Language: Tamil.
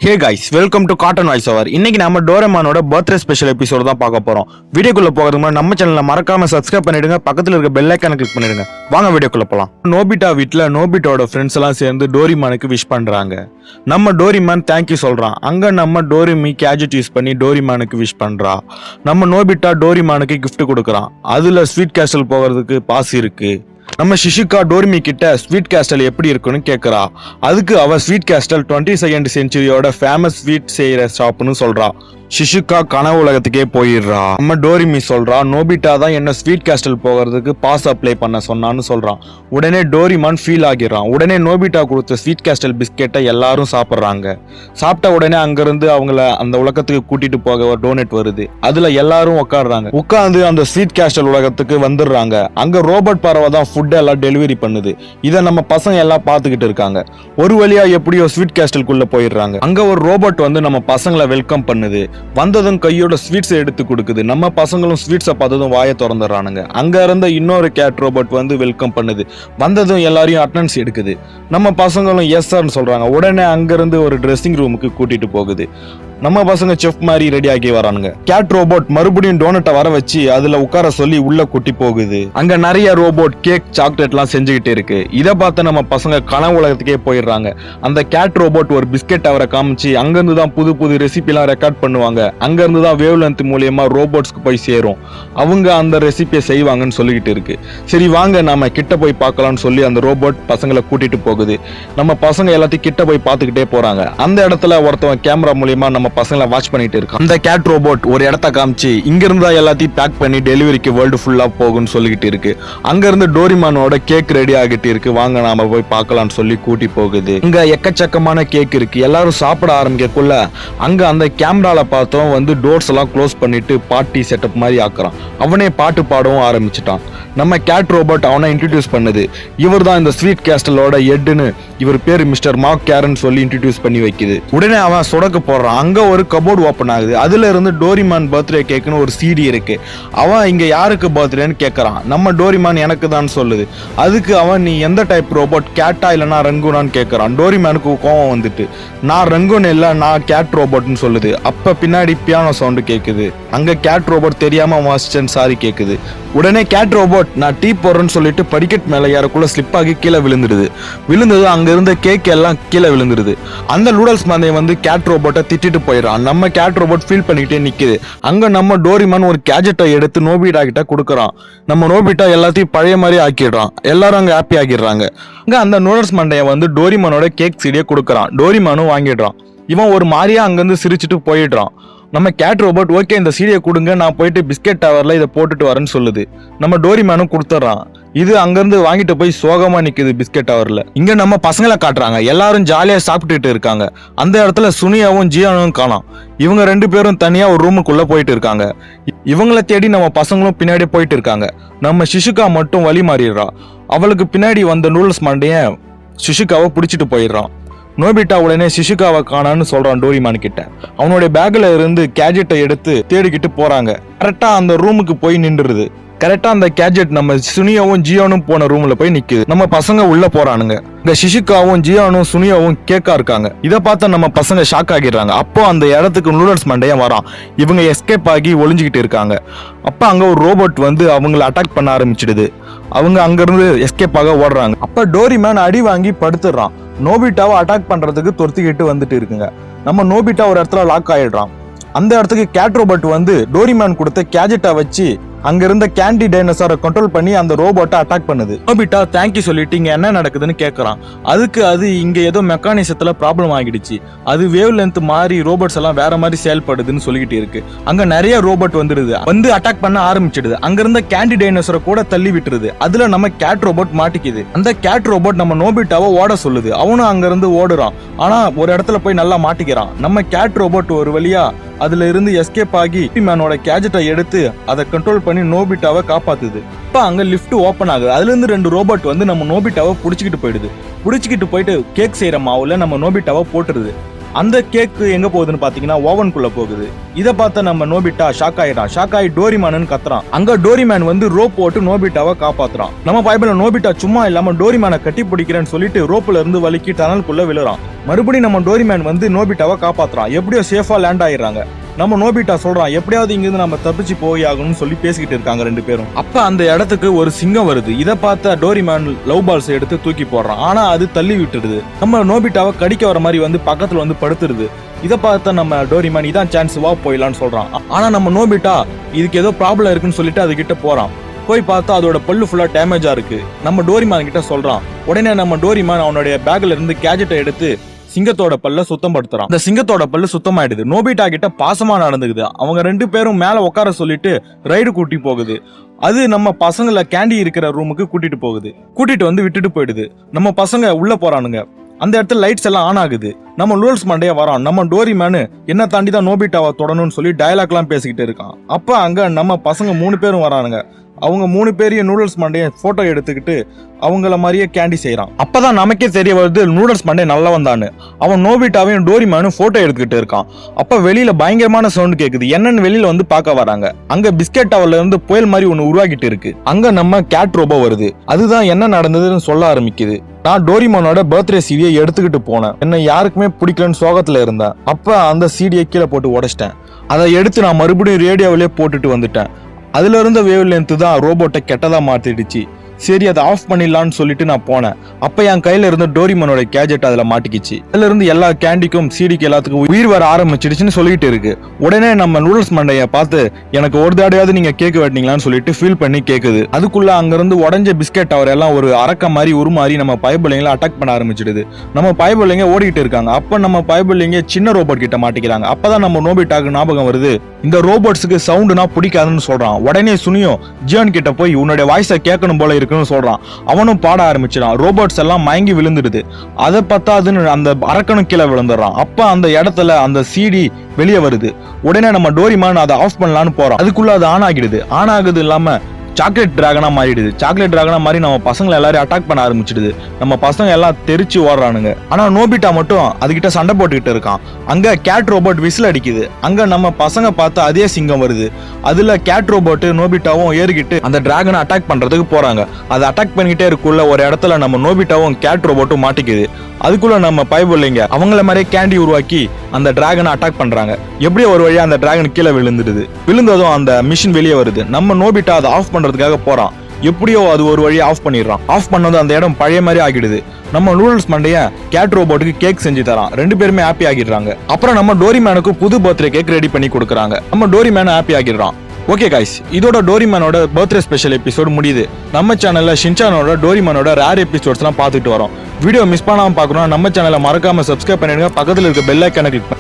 Hey guys, welcome to cotton voice over. இன்னைக்கு நம்ம டோரேமானோட பர்த்டே ஸ்பெஷல் எபிசோடு தான் பார்க்க போறோம். வீடியோக்குள்ள போகிறதுக்கு முன்னாடி நம்ம சேனலை மறக்காம சப்ஸ்கிரைப் பண்ணிடுங்க, பக்கத்துல இருக்க பெல் ஐகானை கிளிக் பண்ணிடுங்க. வாங்க வீடியோக்குள்ள போலாம். நோபிட்டா வீட்ல நோபிட்டாவோட ஃப்ரெண்ட்ஸ் எல்லாம் சேர்ந்து டோரிமானுக்கு விஷ் பண்றாங்க. நம்ம டோரிமான் தேங்க்யூ சொல்றான். அங்க நம்ம டோரிமி கேஜெட் யூஸ் பண்ணி டோரிமானுக்கு விஷ் பண்றா. நம்ம நோபிட்டா டோரிமானுக்கு கிஃப்ட் கொடுக்குறான். அதுல ஸ்வீட் கேஸ்டல் போகிறதுக்கு பாஸ் இருக்கு. நம்ம ஷிஷுகா டோரிமி கிட்ட ஸ்வீட் கேஸ்டல் எப்படி இருக்குன்னு கேட்கறா. அதுக்கு அவ ஸ்வீட் கேஸ்டல் 22nd செஞ்சுரியோட ஃபேமஸ் ஸ்வீட் செய்யற ஷாப்னு சொல்றா. ஷிஷுகா கனவு உலகத்துக்கே போயிடுறா. நம்ம டோரிமி சொல்றா, நோபிட்டா தான் என்ன ஸ்வீட் கேஸ்டல் போகிறதுக்கு பாஸ் அப்ளை பண்ண சொன்னான்னு சொல்றான். உடனே டோரிமான் ஃபீல் ஆகிடுறான். உடனே நோபிட்டா கொடுத்த ஸ்வீட் கேஸ்டல் பிஸ்கெட்டை எல்லாரும் சாப்பிட்றாங்க. சாப்பிட்ட உடனே அங்கிருந்து அவங்கள அந்த உலகத்துக்கு கூட்டிட்டு போக ஒரு டோனட் வருது. அதுல எல்லாரும் உட்காடுறாங்க. உட்காந்து அந்த ஸ்வீட் கேஸ்டல் உலகத்துக்கு வந்துடுறாங்க. அங்க ரோபோட் பறவை தான் ஃபுட் எல்லாம் டெலிவரி பண்ணுது. இதை நம்ம பசங்க எல்லாம் பார்த்துக்கிட்டு இருக்காங்க. ஒரு வழியா எப்படியோ ஸ்வீட் கேஸ்டலுக்குள்ள போயிடுறாங்க. அங்க ஒரு ரோபோட் வந்து நம்ம பசங்களை வெல்கம் பண்ணுது. வந்ததும் கையோட ஸ்வீட்ஸை எடுத்து கொடுக்குது. நம்ம பசங்களும் ஸ்வீட்ஸை பார்த்ததும் வாயை திறந்துடுறானுங்க. அங்க இருந்த இன்னொரு கேட் ரோபோட் வந்து வெல்கம் பண்ணுது. வந்ததும் எல்லாரையும் அட்டெண்டன்ஸ் எடுக்குது. நம்ம பசங்களும் எஸ் சார்னு சொல்றாங்க. உடனே அங்கிருந்து ஒரு ட்ரெஸ்ஸிங் ரூமுக்கு கூட்டிட்டு போகுது. நம்ம பசங்க செஃப் மாதிரி ரெடி ஆகி வரானுங்க. கேட் ரோபோட் மறுபடியும் டோனட்டை வர வச்சு அதுல உட்கார சொல்லி உள்ள கூட்டி போகுது. அங்க நிறைய ரோபோட் கேக் சாக்லேட் எல்லாம் செஞ்சுக்கிட்டே இருக்கு. இதை பார்த்து நம்ம பசங்க கனவு உலகத்துக்கே போயிடுறாங்க. அந்த கேட் ரோபோட் ஒரு பிஸ்கெட் அவரை காமிச்சு அங்கிருந்து தான் புது புது ரெசிபி எல்லாம் ரெக்கார்ட் பண்ணுவாங்க. அங்க இருந்து தான் வேவ் லென்த் மூலியமா ரோபோட்ஸ்க்கு போய் சேரும். அவங்க அந்த ரெசிபியை செய்வாங்கன்னு சொல்லிக்கிட்டு இருக்கு. சரி வாங்க நாம கிட்ட போய் பார்க்கலாம்னு சொல்லி அந்த ரோபோட் பசங்களை கூட்டிட்டு போகுது. நம்ம பசங்க எல்லாத்தையும் கிட்ட போய் பார்த்துக்கிட்டே போறாங்க. அந்த இடத்துல ஒருத்தவன் கேமரா மூலியமா நம்ம பசங்களை வாட்ச் பண்ணிட்டு இருக்கான். அந்த கேட் ரோபோட் ஒரு இடத்த காமிச்சு இங்க இருந்தா எல்லாத்தையும் பேக் பண்ணி டெலிவரிக்கு வேர்ல்டு ஃபுல்லா போகும்னு சொல்லிக்கிட்டு இருக்கு. அங்க இருந்து டோரிமானோட கேக் ரெடி ஆகிட்டு இருக்கு. வாங்க நாம போய் பார்க்கலாம்னு சொல்லி கூட்டி போகுது. இங்க எக்கச்சக்கமான கேக் இருக்கு. எல்லாரும் சாப்பிட ஆரம்பிக்கக்குள்ள அங்க அந்த கேமரால பார்த்தோம் வந்து டோர்ஸ் எல்லாம் க்ளோஸ் பண்ணிட்டு பார்ட்டி செட்டப் மாதிரி ஆக்குறான். அவனே பாட்டு பாடவும் ஆரம்பிச்சுட்டான். நம்ம கேட் ரோபோட் அவனை இன்ட்ரடியூஸ் பண்ணுது. இவர் தான் இந்த ஸ்வீட் கேஸ்டலோட ஹெட்னு. இவர் பேரு மிஸ்டர் மார்க் கேரன் சொல்லி இன்ட்ரடியூஸ் பண்ணி வைக்குது. உடனே அவன் சொடக்கு போடுறான். அங்க ஒரு கபோர்டு ஓப்பன் ஆகுது. அதுல இருந்து டோரிமான் பர்த்டே கேக்குன்னு ஒரு சிடி இருக்கு. அவன் இங்க யாருக்கு பர்த்டேன்னு கேட்கறான். நம்ம டோரிமான் எனக்கு தான் சொல்லுது. அதுக்கு அவன் நீ எந்த டைப் ரோபோட், கேட்டா இல்லைனா ரங்குனான்னு கேட்கறான். டோரிமானுக்கு கோவம் வந்துட்டு நான் ரங்குன் இல்ல நான் கேட் ரோபோட்னு சொல்லுது. அப்ப பின்னாடி பியானோ சவுண்டு கேக்குது. அங்க கேட் ரோபோட் தெரியாம வாசிச்சேன் சாரி கேக்குது. உடனே கேட் ரோபோட் நான் டீ போடுறேன்னு சொல்லிட்டு படிக்கட் மேல யாருக்குள்ள ஸ்லிப் ஆகி கீழே விழுந்துடுது. விழுந்தது அங்க இருந்த கேக் எல்லாம் கீழே விழுந்துருது. அந்த நூடல்ஸ் மந்தை வந்து கேட் ரோபோட்டை திட்டிட்டு போயிடறான். நம்ம கேட் ரோபோட் ஃபீல் பண்ணிக்கிட்டே நிக்குது. அங்க நம்ம டோரிமான் ஒரு கேஜெட்டை எடுத்து நோபிட்டா கிட்ட கொடுக்கறான். நம்ம நோபிட்டா எல்லாத்தையும் பழைய மாதிரி ஆக்கிடுறான். எல்லாரும் அங்க ஹாப்பி ஆகிடுறாங்க. அங்க அந்த நூடல்ஸ் மண்டையை வந்து டோரிமானோட கேக் சீடியை கொடுக்கறான். டோரிமானும் வாங்கிடுறான். இவன் ஒரு மாதிரியா அங்கிருந்து சிரிச்சுட்டு போயிடுறான். நம்ம கேட் ரோபோட் ஓகே இந்த சீடியை கொடுங்க, நான் போயிட்டு பிஸ்கெட் டவர்ல இதை போட்டுட்டு வரேன்னு சொல்லுது. நம்ம டோரிமானும் கொடுத்துட்றான். இது அங்கிருந்து வாங்கிட்டு போய் சோகமா நிக்குது பிஸ்கெட் டவர்ல. இங்க நம்ம பசங்களை காட்டுறாங்க. எல்லாரும் ஜாலியா சாப்பிட்டுட்டு இருக்காங்க. அந்த இடத்துல சுனியாவும் ஜியானும் காணோம். இவங்க ரெண்டு பேரும் தனியா ஒரு ரூமுக்குள்ள போயிட்டு இருக்காங்க. இவங்களை தேடி நம்ம பசங்களும் பின்னாடி போயிட்டு இருக்காங்க. நம்ம ஷிஷுகா மட்டும் வழி மாறிடுறா. அவளுக்கு பின்னாடி வந்த நூடுல்ஸ் மண்டைய ஷிஷுகாவை பிடிச்சிட்டு போயிடுறான். நோபிட்டா உடனே ஷிஷுகாவை காணான்னு சொல்றான் டோரிமான் கிட்ட. அவனுடைய பேக்ல இருந்து கேஜெட்டை எடுத்து தேடிக்கிட்டு போறாங்க. கரெக்டா அந்த ரூமுக்கு போய் நின்றுது. கரெக்டா அந்த கேஜெட் நம்ம சுனியாவும் ஜியானும் போன ரூம்ல போய் நிக்குது. நம்ம பசங்க உள்ள போறானுங்க. இந்த ஷிஷுகாவும் ஜியானும் சுனியாவும் கேக்கா இருக்காங்க. இதை பார்த்து நம்ம பசங்க ஷாக் ஆகிடுறாங்க. அப்போ அந்த இடத்துக்கு நூடல்ஸ் மண்டையா வரான். இவங்க எஸ்கேப் ஆகி ஒளிஞ்சுக்கிட்டு இருக்காங்க. அப்ப அங்க ஒரு ரோபோட் வந்து அவங்களை அட்டாக் பண்ண ஆரம்பிச்சிடுது. அவங்க அங்க இருந்து எஸ்கேப் ஆக ஓடுறாங்க. அப்ப டோரிமான் அடி வாங்கி படுத்துறான். நோபிட்டாவை அட்டாக் பண்றதுக்கு துரத்திக்கிட்டு வந்துட்டு இருக்குங்க. நம்ம நோபிட்டா ஒரு இடத்துல லாக் ஆயிடுறான். அந்த இடத்துக்கு கேட் ரோபோட் வந்து டோரிமான் கொடுத்த கேஜெட்டை வச்சு அங்க இருந்த கேண்டி டைனோசாரை கண்ட்ரோல் பண்ணி அந்த ரோபோட்டை அட்டாக் பண்ணுது. நோபிட்டா தேங்க்யூ சொல்லிட்டு இங்க என்ன நடக்குதுன்னு கேட்கறான். அதுக்கு அது இங்க ஏதோ மெக்கானிசத்துல ப்ராப்ளம் ஆகிடுச்சு. அது வேவ் லென்த் மாறி ரோபோட்ஸ் எல்லாம் வேற மாதிரி செயல்படுதுன்னு சொல்லிக்கிட்டு இருக்கு. அங்க நிறைய ரோபோட் வந்துடுது. வந்து அட்டாக் பண்ண ஆரம்பிச்சிடுது. அங்க இருந்த கேண்டி டைனோசரை கூட தள்ளி விட்டுருது. அதுல நம்ம கேட் ரோபோட் மாட்டிக்குது. அந்த கேட் ரோபோட் நம்ம நோபிட்டாவை ஓட சொல்லுது. அவனும் அங்க இருந்து ஓடுறான். ஆனா ஒரு இடத்துல போய் நல்லா மாட்டிக்கிறான். நம்ம கேட் ரோபோட் ஒரு வழியா அதுல இருந்து எஸ்கேப் ஆகி மேனோட கேஜெட்டை எடுத்து அதை கண்ட்ரோல் பண்ணி நோபிட்டாவை காப்பாத்துது. இப்ப அங்க லிஃப்ட் ஓபன் ஆகுது. அதுல இருந்து 2 ரோபோட் வந்து நம்ம நோபிட்டாவை புடிச்சுக்கிட்டு போயிடுது. புடிச்சுக்கிட்டு போயிட்டு கேக் செய்யற மாவுல நம்ம நோபிட்டாவை போட்டுருது. அந்த கேக் எங்க போகுதுன்னு பாத்தீங்கன்னா ஓவனுக்குள்ள போகுது. இத பார்த்த நம்ம நோபிட்டா ஷாக் ஆகி டோரிமான்னு கத்துறான். அங்க டோரிமான் வந்து ரோப் போட்டு நோபிட்டாவை காப்பாத்துறான். நம்ம பைபிள்ல நோபிட்டா சும்மா இல்லாம டோரிமானை கட்டி பிடிக்கிறேன்னு சொல்லிட்டு ரோப்ல இருந்து வலிக்கி டனலுக்குள்ள விழுறான். மறுபடியும் நம்ம டோரிமான் வந்து நோபிட்டாவை காப்பாத்துறான். எப்படியோ சேஃபா லேண்ட் ஆயிடுறாங்க. நம்ம நோபிட்டா சொல்றான் எப்படியாவது இங்கிருந்து நம்ம தப்பிச்சு போய் ஆகணும்னு சொல்லி பேசிக்கிட்டு இருக்காங்க ரெண்டு பேரும். அப்ப அந்த இடத்துக்கு ஒரு சிங்கம் வருது. இதை பார்த்த டோரிமான் லவ் பால்ஸ் எடுத்து தூக்கி போடுறான். ஆனா அது தள்ளி விட்டுடுது. நம்ம நோபிட்டாவை கடிக்க வர மாதிரி வந்து பக்கத்துல வந்து படுத்துருது. இதை பார்த்த நம்ம டோரிமான் இதான் சான்ஸ், வா போயிடலான்னு சொல்றான். ஆனா நம்ம நோபிட்டா இதுக்கு ஏதோ ப்ராப்ளம் இருக்குன்னு சொல்லிட்டு அது கிட்ட போறான். போய் பார்த்தா அதோட பல்லு ஃபுல்லா டேமேஜா இருக்கு. நம்ம டோரிமான் கிட்ட சொல்றான். உடனே நம்ம டோரிமான் அவனுடைய பேக்ல இருந்து கேஜெட்டை எடுத்து சிங்கத்தோட பல்ல சுத்தப்படுத்துறான். அந்த சிங்கத்தோட பல்லு சுத்தமாயிடுது. நோபிட்டா கிட்ட பாசமா நடந்துக்குது. அவங்க ரெண்டு பேரும் மேல உட்கார சொல்லிட்டு ரைடு கூட்டி போகுது. அது நம்ம பசங்களை கேண்டி இருக்கிற ரூமுக்கு கூட்டிட்டு போகுது. கூட்டிட்டு வந்து விட்டுட்டு போயிடுது. நம்ம பசங்க உள்ள போறானுங்க. அந்த இடத்துல லைட்ஸ் எல்லாம் ஆன் ஆகுது. நம்ம லூல்ஸ் மண்டைய வரான். நம்ம டோரிமானு என்ன தாண்டி தான் நோபிட்டாவை தொடணும்னு சொல்லி டயலாக் எல்லாம் பேசிக்கிட்டு இருக்கான். அப்ப அங்க நம்ம பசங்க 3 பேரும் வரானுங்க. அவங்க 3 பேரையும் நூடுல்ஸ் மண்டைய போட்டோ எடுத்துக்கிட்டு அவங்கள மாதிரியே கேண்டி செய்யறான். அப்பதான் நமக்கே தெரிய வருது நூடுல்ஸ் மண்டே நல்லா வந்தான்னு. அவன் நோபிட்டாவையும் டோரிமானும் போட்டோ எடுத்துக்கிட்டு இருக்கான். அப்ப வெளியில பயங்கரமான சவுண்ட் கேக்குது. என்னன்னு வெளியில வந்து பார்க்க வராங்க. அங்க பிஸ்கெட் டவர்ல இருந்து புயல் மாதிரி ஒண்ணு உருவாக்கிட்டு இருக்கு. அங்க நம்ம கேட் ரோபோ வருது. அதுதான் என்ன நடந்ததுன்னு சொல்ல ஆரம்பிக்குது. நான் டோரிமானோட பர்த்டே சீடியை எடுத்துக்கிட்டு போனேன். என்ன யாருக்குமே பிடிக்கலன்னு சோகத்துல இருந்தேன். அப்ப அந்த சீடியை கீழே போட்டு உடைச்சிட்டேன். அதை எடுத்து நான் மறுபடியும் ரேடியோவிலே போட்டுட்டு வந்துட்டேன். அதுல இருந்த வேவ் லென்த் தான் ரோபோட்டை கெட்டதா மாத்திடுச்சு. சரி அதை ஆஃப் பண்ணிடலான்னு சொல்லிட்டு நான் போனேன். அப்ப என் கையில இருந்து டோரிமானோட கேஜெட் அதுல மாட்டிக்கிச்சு. அதுல இருந்து எல்லா கேண்டிக்கும் சீடிக்கு எல்லாத்துக்கும் உயிர் வர ஆரம்பிச்சிடுச்சுன்னு சொல்லிட்டு இருக்கு. உடனே நம்ம நூடுல்ஸ் மண்டைய பார்த்து எனக்கு ஒரு தடையாவது நீங்க கேக் வெட்டினீங்களான்னு சொல்லிட்டு ஃபீல் பண்ணி கேக்குது. அதுக்குள்ள அங்க இருந்து உடஞ்ச பிஸ்கெட் டவர் எல்லாம் ஒரு அரக்க மாதிரி உருமாறி நம்ம பைபிள்ளைங்களை அட்டாக் பண்ண ஆரம்பிச்சிடுது. நம்ம பைபிள்ளைங்க ஓடிக்கிட்டு இருக்காங்க. அப்ப நம்ம பைபிள்ளைங்க சின்ன ரோபோட் கிட்ட மாட்டிக்கிறாங்க. அப்பதான் நம்ம நோபிட்டாக்கு ஞாபகம் வருது இந்த ரோபோட்ஸுக்கு சவுண்டுனா பிடிக்காதுன்னு சொல்றான். உடனே சுனியும் ஜியான் கிட்ட போய் உன்னுடைய வாய்ஸை கேட்கணும் போல இருக்குன்னு சொல்றான். அவனும் பாட ஆரம்பிச்சிடான். ரோபோட்ஸ் எல்லாம் மயங்கி விழுந்துடுது. அதை பத்தாதுன்னு அந்த அரக்கனும் கீழே விழுந்துடுறான். அப்ப அந்த இடத்துல அந்த சிடி வெளியே வருது. உடனே நம்ம டோரிமான் அதை ஆஃப் பண்ணலான்னு போறோம். அதுக்குள்ள அது ஆன் ஆகிடுது. ஆன் ஆகுது இல்லாம சாக்லேட் டிராகனா மாறிடுது. சாக்லேட் டிராகனா மாதிரி நம்ம பசங்களை எல்லாரும் அட்டாக் பண்ண ஆரம்பிச்சிடுது. நம்ம பசங்க எல்லாம் தெரிச்சு ஓடுறானுங்க. ஆனா நோபிட்டா மட்டும் அதுகிட்ட சண்டை போட்டுக்கிட்டு இருக்கான். அங்க கேட் ரோபோட் விசில் அடிக்குது. அங்க நம்ம பசங்க பார்த்து அதே சிங்கம் வருது. அதுல கேட் ரோபோட் நோபிட்டாவும் ஏறிக்கிட்டு அந்த டிராகனை அட்டாக் பண்றதுக்கு போறாங்க. அதை அட்டாக் பண்ணிக்கிட்டே இருக்குள்ள ஒரு இடத்துல நம்ம நோபிட்டாவும் கேட் ரோபோட்டும் மாட்டிக்குது. அதுக்குள்ள நம்ம பைபிள்ளைங்க அவங்கள மாதிரியே கேண்டி உருவாக்கி அந்த டிராகனை அட்டாக் பண்றாங்க. எப்படியோ ஒரு வழியா அந்த டிராகன் கீழே விழுந்துடுது. விழுந்ததும் அந்த மிஷின் வெளியே வருது. நம்ம நோபிட்டா அதை ஆஃப் பண்றதுக்காக போறான். எப்படியோ அது ஒரு வழியா ஆஃப் பண்ணிடுறான். ஆஃப் பண்ணதும் அந்த இடம் பழைய மாதிரி ஆகிடுது. நம்ம நூடுல்ஸ் மண்டைய கேட் ரோபோட்டுக்கு கேக் செஞ்சு தரான். ரெண்டு பேருமே ஹாப்பி ஆகிடுறாங்க. அப்புறம் நம்ம டோரிமானுக்கு புது பர்த்டே கேக் ரெடி பண்ணி கொடுக்குறாங்க. நம்ம டோரிமான் ஹாப்பி ஆகிடுறான். ஓகே கைஸ், இதோட டோரிமானோட பர்த்டே ஸ்பெஷல் எபிசோட் முடியுது. நம்ம சேனல்ல ஷின்சானோட டோரிமானோட ரேர் எபிசோட்ஸ்லாம் பார்த்துட்டு வரோம். வீடியோ மிஸ் பண்ணாம பார்க்கணும் நம்ம சேனலை மறக்காம சப்ஸ்கிரைப் பண்ணிடுங்க. பக்கத்துல இருக்க பெல் ஐகானை கிளிக்